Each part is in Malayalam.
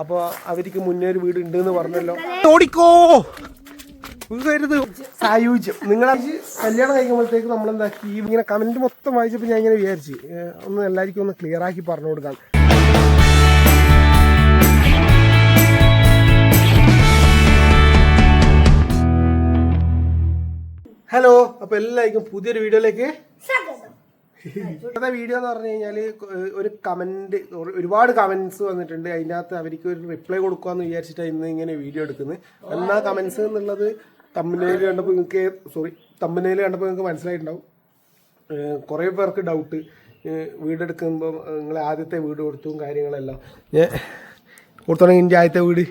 അപ്പോൾ അവർക്ക് മുന്നേ ഒരു വീട് ഉണ്ട് എന്ന് പറഞ്ഞല്ലോ. ഓടിക്കോ കരുത് സായുജ്യം. നിങ്ങളെ കല്യാണം കഴിക്കുമ്പോഴത്തേക്ക് നമ്മളെന്താക്കി ഇങ്ങനെ കമന്റ് മൊത്തം വായിച്ചപ്പോൾ ഞാൻ ഇങ്ങനെ വിചാരിച്ച് ഒന്ന് എല്ലാവർക്കും ഒന്ന് ക്ലിയർ ആക്കി പറഞ്ഞു കൊടുക്കാം. ഹലോ, അപ്പൊ എല്ലാവർക്കും പുതിയൊരു വീഡിയോയിലേക്ക് ഇന്നത്തെ വീഡിയോ എന്ന് പറഞ്ഞു കഴിഞ്ഞാൽ ഒരു കമന്റ്, ഒരുപാട് കമന്റ്സ് വന്നിട്ടുണ്ട്. അതിനകത്ത് അവർക്ക് ഒരു റിപ്ലൈ കൊടുക്കാന്ന് വിചാരിച്ചിട്ടാണ് ഇന്ന് ഇങ്ങനെ വീഡിയോ എടുക്കുന്നത്. എന്നാ കമന്റ്സ് എന്നുള്ളത് തമ്പനയിൽ കണ്ടപ്പോൾ നിങ്ങൾക്ക് മനസ്സിലായിട്ടുണ്ടാവും. കുറേ പേർക്ക് ഡൗട്ട്, വീടെടുക്കുമ്പോൾ നിങ്ങൾ ആദ്യത്തെ വീട് കൊടുത്തും കാര്യങ്ങളെല്ലാം കൊടുത്തോണെങ്കിൽ എൻ്റെ ആദ്യത്തെ വീട്.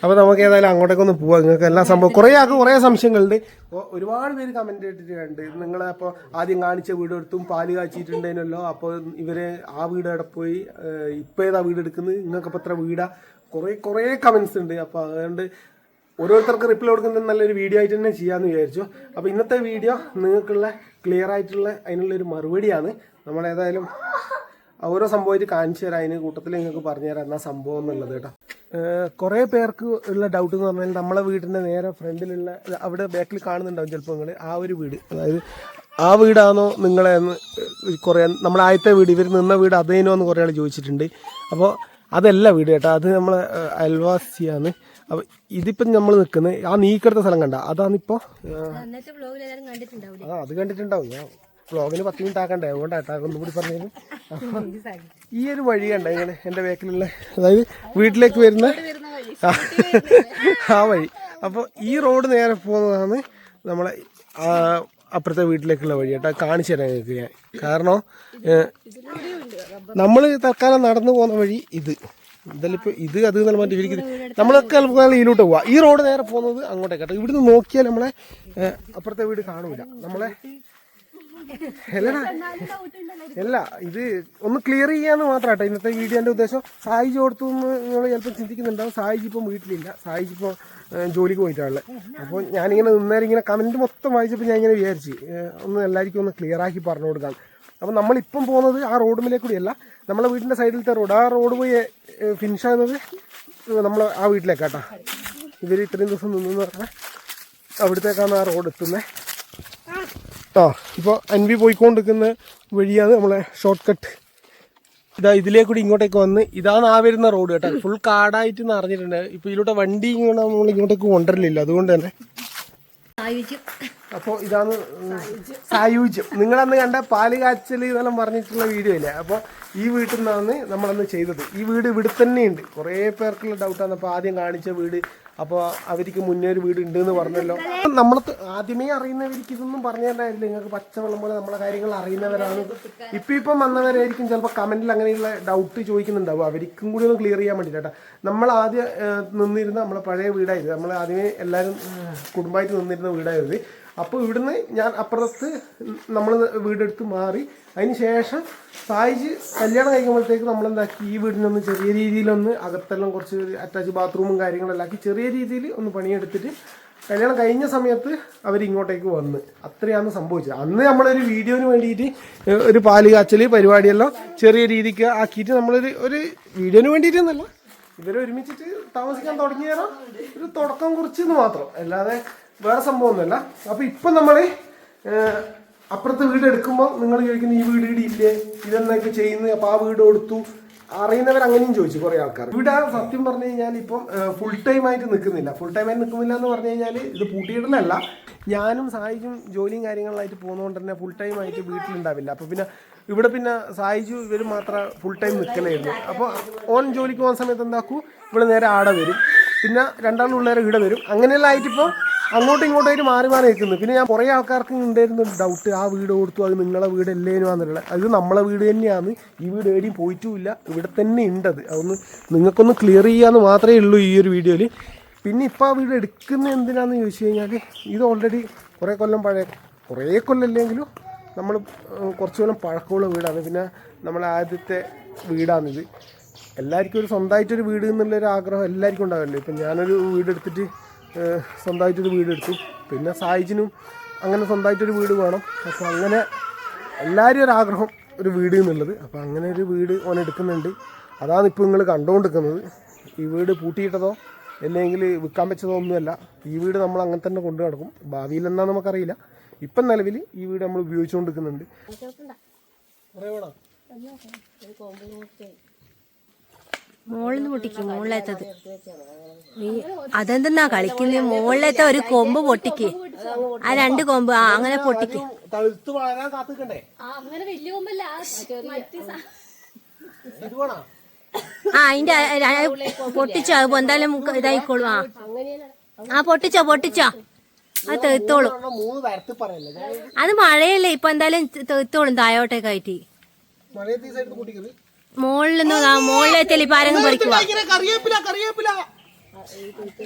അപ്പോൾ നമുക്ക് ഏതായാലും അങ്ങോട്ടേക്കൊന്ന് പോവാം. നിങ്ങൾക്ക് എല്ലാ സംഭവം കുറേ സംശയങ്ങളുണ്ട്. ഒരുപാട് പേര് കമന്റ് ഇട്ടിട്ടുണ്ട്. നിങ്ങളെ അപ്പോൾ ആദ്യം കാണിച്ച വീട് എടുത്തും പാല് കാച്ചിട്ടുണ്ടേനല്ലോ, അപ്പോൾ ഇവര് ആ വീട് എവിടെ പോയി, ഇപ്പം ഏതാ വീട് എടുക്കുന്നത്, നിങ്ങൾക്കപ്പോൾ എത്ര വീടാ, കുറേ കമന്റ്സ് ഉണ്ട്. അപ്പോൾ അതുകൊണ്ട് ഓരോരുത്തർക്ക് റിപ്ലൈ കൊടുക്കുന്നത് നല്ലൊരു വീഡിയോ ആയിട്ട് തന്നെ ചെയ്യാമെന്ന് വിചാരിച്ചു. അപ്പോൾ ഇന്നത്തെ വീഡിയോ നിങ്ങൾക്കുള്ള ക്ലിയർ ആയിട്ടുള്ള അതിനുള്ളൊരു മറുപടിയാണ്. നമ്മളേതായാലും ഓരോ സംഭവമായിട്ട് കാണിച്ചു തരാം. അതിന് കൂട്ടത്തിൽ നിങ്ങൾക്ക് പറഞ്ഞുതരാം എന്നാ സംഭവം എന്നുള്ളത് കേട്ടോ. കുറേ പേർക്ക് ഉള്ള ഡൗട്ട് എന്ന് പറഞ്ഞാൽ നമ്മളെ വീടിൻ്റെ നേരെ ഫ്രണ്ടിലുള്ള അവിടെ ബാക്കിൽ കാണുന്നുണ്ടാവും ചിലപ്പോൾ നിങ്ങൾ ആ ഒരു വീട്, അതായത് ആ വീടാണോ നിങ്ങളെ കുറേ നമ്മളെ ആദ്യത്തെ വീട് ഇവർ നിന്ന വീട് അതേനോ എന്ന് കുറേ ആൾ ചോദിച്ചിട്ടുണ്ട്. അപ്പോൾ അതല്ല വീട് കേട്ടോ, അത് നമ്മളെ അയൽവാസിയാണ്. അപ്പോൾ ഇതിപ്പം നമ്മൾ നിൽക്കുന്നത് ആ നീക്കെടുത്ത സ്ഥലം കണ്ട അതാണിപ്പോൾ. അത് കണ്ടിട്ടുണ്ടാവും. ഞാൻ വ്ളോഗിന് 10 മിനിറ്റ് ആക്കണ്ടേ, അതുകൊണ്ടാട്ടാ ഒന്നുകൂടി പറഞ്ഞു. ഈ ഒരു വഴി കണ്ട ഇങ്ങനെ എൻ്റെ ബാക്കിലുള്ള, അതായത് വീട്ടിലേക്ക് വരുന്ന ആ വഴി. അപ്പോൾ ഈ റോഡ് നേരെ പോകുന്നതാണ് നമ്മളെ അപ്പുറത്തെ വീട്ടിലേക്കുള്ള വഴി കേട്ടോ. കാണിച്ചു തരാൻ നിങ്ങൾക്ക് ഞാൻ. കാരണം നമ്മൾ തൽക്കാലം നടന്നു പോകുന്ന വഴി ഇതിലിപ്പോൾ ഇത് അത് എന്നുള്ള മറ്റേ ഇരിക്കുന്നത് നമ്മളൊക്കെ ഇതിലോട്ട് പോവാം. ഈ റോഡ് നേരെ പോകുന്നത് അങ്ങോട്ടേക്ക് കേട്ടോ. ഇവിടുന്ന് നോക്കിയാൽ നമ്മളെ അപ്പുറത്തെ വീട് കാണൂല. നമ്മളെ അല്ല, ഇത് ഒന്ന് ക്ലിയർ ചെയ്യാന്ന് മാത്രം കേട്ടോ ഇന്നത്തെ വീഡിയോന്റെ ഉദ്ദേശം. സായിജി കൊടുത്തു എന്ന് നിങ്ങൾ ചിലപ്പോൾ ചിന്തിക്കുന്നുണ്ടാവും. സായിജി ഇപ്പം വീട്ടിലില്ല, സായിജി ഇപ്പോൾ ജോലിക്ക് പോയിട്ടാണുള്ളത്. അപ്പോൾ ഞാനിങ്ങനെ നിന്നേരം ഇങ്ങനെ കമന്റ് മൊത്തം വായിച്ചപ്പോൾ ഞാൻ ഇങ്ങനെ വിചാരിച്ച് ഒന്ന് എല്ലാവർക്കും ഒന്ന് ക്ലിയർ ആക്കി പറഞ്ഞു കൊടുക്കാം. അപ്പോൾ നമ്മളിപ്പം പോകുന്നത് ആ റോഡിലേക്ക് കൂടിയല്ല, നമ്മളെ വീടിൻ്റെ സൈഡിലത്തെ റോഡ്. ആ റോഡ് പോയി ഫിനിഷ് ആകുന്നത് നമ്മൾ ആ വീട്ടിലേക്കാട്ടോ. ഇവർ ഇത്രയും ദിവസം നിന്നെന്ന് പറഞ്ഞാൽ അവിടത്തേക്കാണ് ആ റോഡ് എത്തുന്നത് കേട്ടോ. ഇപ്പോൾ അൻവി പോയിക്കൊണ്ടിരിക്കുന്ന വഴിയാണ് നമ്മളെ ഷോർട്ട് കട്ട്. ഇതിലേക്കൂടി ഇങ്ങോട്ടേക്ക് വന്ന് ഇതാണ് ആ വരുന്ന റോഡ് കേട്ടോ. ഫുൾ കാടായിട്ട് നിറഞ്ഞിട്ടുണ്ട്. ഇപ്പോൾ ഇതിലൂടെ വണ്ടി ഇങ്ങനെ നമ്മൾ ഇങ്ങോട്ടേക്ക് കൊണ്ടുവരില്ല, അതുകൊണ്ട് തന്നെ. അപ്പോൾ ഇതാണ് സായുജ്യം. നിങ്ങളന്ന് കണ്ട പാല് കാച്ചൽ ഇതെല്ലാം പറഞ്ഞിട്ടുള്ള വീഡിയോ ഇല്ലേ, അപ്പോൾ ഈ വീട്ടിൽ നിന്നാണ് നമ്മളന്ന് ചെയ്തത്. ഈ വീട് ഇവിടെ തന്നെയുണ്ട്. കുറേ പേർക്കുള്ള ഡൗട്ടാണ്. അപ്പോൾ ആദ്യം കാണിച്ച വീട്, അപ്പോൾ അവർക്ക് മുന്നേ ഒരു വീട് ഉണ്ട് എന്ന് പറഞ്ഞല്ലോ. നമ്മൾ ആദ്യമേ അറിയുന്നവർക്ക് ഇതൊന്നും പറഞ്ഞു തരാനില്ല. നിങ്ങൾക്ക് പച്ചവെള്ളം പോലെ നമ്മളെ കാര്യങ്ങൾ അറിയുന്നവരാണ്. ഇപ്പം വന്നവരായിരിക്കും ചിലപ്പോൾ കമന്റിൽ അങ്ങനെയുള്ള ഡൗട്ട് ചോദിക്കുന്നുണ്ടാവും. അവർക്കും കൂടി ഒന്ന് ക്ലിയർ ചെയ്യാൻ വേണ്ടിയിട്ട് കേട്ടോ. നമ്മൾ ആദ്യം നിന്നിരുന്ന നമ്മളെ പഴയ വീടായിരുന്നു. നമ്മൾ ആദ്യമേ എല്ലാവരും കുടുംബമായിട്ട് നിന്നിരുന്ന വീടായിരുന്നു. അപ്പോൾ ഇവിടുന്ന് ഞാൻ അപ്പുറത്ത് നമ്മൾ വീടെടുത്ത് മാറി. അതിന് ശേഷം സായിജ് കല്യാണം കഴിക്കുമ്പോഴത്തേക്ക് നമ്മളെന്താക്കി ഈ വീടിനൊന്ന് ചെറിയ രീതിയിലൊന്ന് അകത്തെല്ലാം കുറച്ച് അറ്റാച്ച് ബാത്റൂമും കാര്യങ്ങളെല്ലാം ആക്കി ചെറിയ രീതിയിൽ ഒന്ന് പണിയെടുത്തിട്ട് കല്യാണം കഴിഞ്ഞ സമയത്ത് അവരിങ്ങോട്ടേക്ക് വന്ന്. അത്രയാണ് സംഭവിച്ചത്. അന്ന് നമ്മളൊരു വീഡിയോന് വേണ്ടിയിട്ട് ഒരു പാല് കാച്ചൽ പരിപാടിയെല്ലാം ചെറിയ രീതിക്ക് ആക്കിയിട്ട് ഒരു വീഡിയോന് വേണ്ടിയിട്ടൊന്നല്ല, ഇവരെ ഒരുമിച്ചിട്ട് താമസിക്കാൻ തുടങ്ങിയാൽ ഒരു തുടക്കം കുറിച്ചെന്ന് മാത്രം, അല്ലാതെ വേറെ സംഭവമൊന്നുമല്ല. അപ്പോൾ ഇപ്പം നമ്മൾ അപ്പുറത്തെ വീട് എടുക്കുമ്പോൾ നിങ്ങൾ ചോദിക്കുന്നത് ഈ വീട് ഇല്ലേ, ഇതെന്നൊക്കെ ചെയ്യുന്നത്. അപ്പോൾ ആ വീട് കൊടുത്തു അറിയുന്നവർ അങ്ങനെയും ചോദിച്ചു കുറേ ആൾക്കാർ. ഇവിടെ സത്യം പറഞ്ഞു കഴിഞ്ഞാൽ ഇപ്പം ഫുൾ ടൈം ആയിട്ട് നിൽക്കുന്നില്ല. ഫുൾ ടൈം ആയിട്ട് നിൽക്കുന്നില്ല എന്ന് പറഞ്ഞു കഴിഞ്ഞാൽ ഇത് പൂട്ടിയിടലല്ല. ഞാനും സായിജും ജോലിയും കാര്യങ്ങളായിട്ട് പോകുന്നതുകൊണ്ട് തന്നെ ഫുൾ ടൈം ആയിട്ട് വീട്ടിലുണ്ടാവില്ല. അപ്പോൾ പിന്നെ ഇവിടെ പിന്നെ സായിജു ഇവർ മാത്രം ഫുൾ ടൈം നിൽക്കലായിരുന്നു. അപ്പോൾ ഓൺ ജോലിക്ക് പോകുന്ന സമയത്ത് എന്താക്കൂ, ഇവിടെ നേരെ ആടെ വരും, പിന്നെ രണ്ടാളുള്ളവരെ ഇവിടെ വരും. അങ്ങനെയെല്ലാം ആയിട്ടിപ്പോൾ അങ്ങോട്ടും ഇങ്ങോട്ടായിട്ട് മാറി നിൽക്കുന്നു. പിന്നെ ഞാൻ കുറേ ആൾക്കാർക്ക് ഉണ്ടായിരുന്നു ഡൗട്ട്, ആ വീട് കൊടുത്തു അത് നിങ്ങളെ വീടല്ലേനു എന്നുള്ളത്. അത് നമ്മളെ വീട് തന്നെയാണ്. ഈ വീട് എവിടെയും പോയിട്ടുമില്ല, ഇവിടെ തന്നെ ഉണ്ടത്. അതൊന്ന് നിങ്ങൾക്കൊന്ന് ക്ലിയർ ചെയ്യാമെന്ന് മാത്രമേ ഉള്ളൂ ഈ ഒരു വീഡിയോയിൽ. പിന്നെ ഇപ്പോൾ ആ വീട് എടുക്കുന്നത് എന്തിനാണെന്ന് ചോദിച്ചു കഴിഞ്ഞാൽ ഇത് ഓൾറെഡി കുറേ കൊല്ലം പഴയ, കുറേ കൊല്ലമില്ലെങ്കിലും നമ്മൾ കുറച്ച് കൊല്ലം പഴക്കമുള്ള വീടാണ്. പിന്നെ നമ്മളെ ആദ്യത്തെ വീടാണിത്. എല്ലാവർക്കും ഒരു സ്വന്തമായിട്ടൊരു വീട് എന്നുള്ളൊരു ആഗ്രഹം എല്ലാവർക്കും ഉണ്ടാവില്ലേ. ഇപ്പം ഞാനൊരു വീടെടുത്തിട്ട് സ്വന്തമായിട്ടൊരു വീടെടുത്തു. പിന്നെ സായിജിനും അങ്ങനെ സ്വന്തമായിട്ടൊരു വീട് വേണം. അപ്പോൾ അങ്ങനെ എല്ലാവരും ഒരാഗ്രഹം ഒരു വീട് എന്നുള്ളത്. അപ്പോൾ അങ്ങനെ ഒരു വീട് ഓൻ എടുക്കുന്നുണ്ട്. അതാണ് ഇപ്പോൾ നിങ്ങൾ കണ്ടുകൊണ്ടിരിക്കുന്നത്. ഈ വീട് പൂട്ടിയിട്ടതോ അല്ലെങ്കിൽ വിൽക്കാൻ വെച്ചതോ ഒന്നുമല്ല. ഈ വീട് നമ്മൾ അങ്ങനെ തന്നെ കൊണ്ടു നടക്കും. ഭാവിയിൽ എന്താണെന്ന് നമുക്കറിയില്ല. ഇപ്പം നിലവിൽ ഈ വീട് നമ്മൾ ഉപയോഗിച്ചുകൊണ്ടിരിക്കുന്നുണ്ട്. മോളിന്ന് പൊട്ടിക്ക്, മുകളിലേത്തത്. അതെന്തെന്നാ കളിക്കുന്നത്? മുകളിലത്തെ ഒരു കൊമ്പ് പൊട്ടിക്ക്, ആ 2 കൊമ്പ് അങ്ങനെ പൊട്ടിക്ക്. അതിന്റെ പൊട്ടിച്ചോ, അത് എന്തായാലും ഇതായിക്കോളും. ആ പൊട്ടിച്ചോ അത് തെത്തോളും. അത് മഴയല്ലേ, ഇപ്പൊ എന്തായാലും തെത്തോളും താഴോട്ടേക്കായിട്ട്. മുകളിലെത്തിയാൽ ഇപ്പൊ ആരെങ്കിലും പൊടിക്കുക?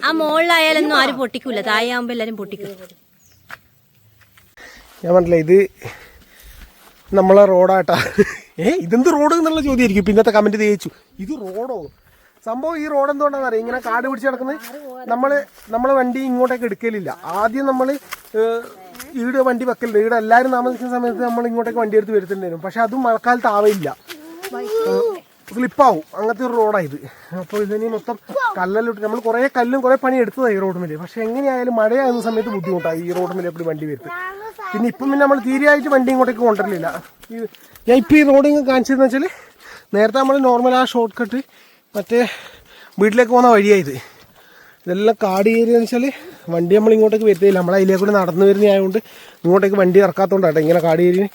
ആ മുകളിലായാലൊന്നും ആരും പൊട്ടിക്കൂല, താഴെ ആവുമ്പോ എല്ലാരും പൊട്ടിക്കും. ഞാൻ പറഞ്ഞില്ല, ഇത് നമ്മളെ റോഡാട്ടാ. ഇതെന്ത് റോഡ് എന്നുള്ള ചോദ്യമായിരിക്കും പിന്നത്തെ കമന്റ് തേച്ചു. ഇത് റോഡോ? സംഭവം ഈ റോഡ് എന്തുകൊണ്ടാണെന്ന് അറിയാം, ഇങ്ങനെ കാട് പിടിച്ച് കിടക്കുന്നത്. നമ്മളെ വണ്ടി ഇങ്ങോട്ടേക്ക് എടുക്കലില്ല. ആദ്യം നമ്മൾ ഈട് വണ്ടി വെക്കലുണ്ട്. ഈടെ എല്ലാവരും താമസിക്കുന്ന സമയത്ത് നമ്മൾ ഇങ്ങോട്ടേക്ക് വണ്ടി എടുത്ത് വരുത്തുണ്ടായിരുന്നു. പക്ഷെ അതും മഴക്കാലത്ത് ആവില്ല, സ്ലിപ്പാവും. അങ്ങനത്തെ ഒരു റോഡായത്. അപ്പോൾ ഇതിന് മൊത്തം കല്ലെല്ലിട്ട് നമ്മൾ കുറേ കല്ലും കുറേ പണി എടുത്തതാണ് ഈ റോഡ് മേലെ. പക്ഷെ എങ്ങനെയായാലും മഴയാകുന്ന സമയത്ത് ബുദ്ധിമുട്ടാണ് ഈ റോഡ് മേലെ എപ്പോഴും വണ്ടി വരുത്ത്. പിന്നെ ഇപ്പം പിന്നെ നമ്മൾ തീരെയായിട്ട് വണ്ടി ഇങ്ങോട്ടേക്ക് കൊണ്ടുവരില്ല. ഞാൻ ഇപ്പോൾ ഈ റോഡിങ് കാണിച്ചതെന്ന് വെച്ചാൽ, നേരത്തെ നമ്മൾ നോർമൽ ആ ഷോർട്ട് കട്ട് മറ്റേ വീട്ടിലേക്ക് പോകുന്ന വഴിയായത്. ഇതെല്ലാം കാട് ഏരിയ എന്ന് വെച്ചാൽ വണ്ടി നമ്മൾ ഇങ്ങോട്ടേക്ക് വരുത്തില്ല. നമ്മൾ അതിലേക്ക് കൂടി നടന്നു വരുന്നതായതുകൊണ്ട് ഇങ്ങോട്ടേക്ക് വണ്ടി ഇറക്കാത്തതുകൊണ്ടാണ് ഇങ്ങനെ കാട് ഏരിയ.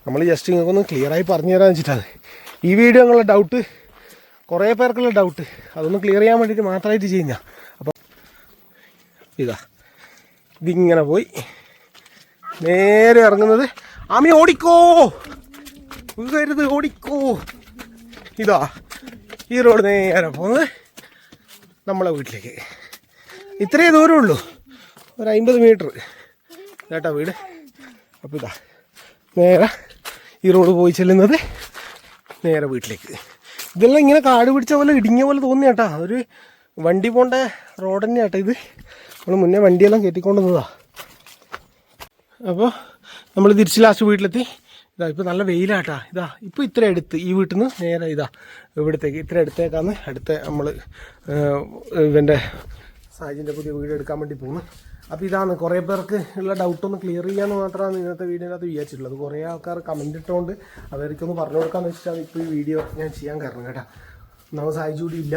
നമ്മൾ ജസ്റ്റ് ഇങ്ങനെയൊന്ന് ക്ലിയറായി പറഞ്ഞു തരാമെന്ന് വെച്ചിട്ടാണ് ഈ വീഡിയോ. നിങ്ങളുടെ ഡൗട്ട്, കുറേ പേർക്കുള്ള ഡൗട്ട്, അതൊന്ന് ക്ലിയർ ചെയ്യാൻ വേണ്ടിയിട്ട് മാത്രമായിട്ട് ചെയ്യുന്ന. അപ്പോൾ ഇതിങ്ങനെ പോയി നേരെ ഇറങ്ങുന്നത്. ആമി ഓടിക്കോ, വീഴരുത്, ഓടിക്കോ. ഈ റോഡ് നേരെ പോകുന്നത് നമ്മളെ വീട്ടിലേക്ക്. ഇത്രയേ ദൂരമുള്ളൂ, ഒരു 50 മീറ്റർ കേട്ടോ വീട്. അപ്പോൾ നേരെ ഈ റോഡ് പോയി ചെല്ലുന്നത് നേരെ വീട്ടിലേക്ക്. ഇതെല്ലാം ഇങ്ങനെ കാട് പിടിച്ച പോലെ ഇടുങ്ങിയ പോലെ തോന്നി കേട്ടാ. ഒരു വണ്ടി പോകേണ്ട റോഡ് തന്നെ കേട്ടോ ഇത്. നമ്മൾ മുന്നേ വണ്ടിയെല്ലാം കയറ്റിക്കൊണ്ടുവന്നതാണ്. അപ്പോൾ നമ്മൾ തിരിച്ച് ലാസ്റ്റ് വീട്ടിലെത്തി. ഇപ്പോൾ നല്ല വെയിലാട്ടാ. ഇപ്പോൾ ഇത്ര അടുത്ത് ഈ വീട്ടിൽ നിന്ന് നേരെ ഇവിടത്തേക്ക് ഇത്ര അടുത്തേക്കാന്ന്. അടുത്ത നമ്മൾ ഇവൻ്റെ സാജിൻ്റെ പുതിയ വീട് എടുക്കാൻ വേണ്ടി പോകുന്നു. അപ്പോൾ ഇതാണ് കുറേ പേർക്ക് ഉള്ള ഡൗട്ടൊന്ന് ക്ലിയർ ചെയ്യാമെന്ന് മാത്രമാണ് ഇന്നത്തെ വീഡിയോനകത്ത് വിചാരിച്ചിട്ടുള്ളത്. കുറേ ആൾക്കാർ കമൻറ്റ് ഇട്ടുകൊണ്ട് അവർക്കൊന്ന് പറഞ്ഞു കൊടുക്കാമെന്ന് വെച്ചിട്ടാണ് ഇപ്പോൾ ഈ വീഡിയോ ഞാൻ ചെയ്യാൻ കാരണം കേട്ടോ. നമ്മൾ സാജി കൂടി ഇല്ല.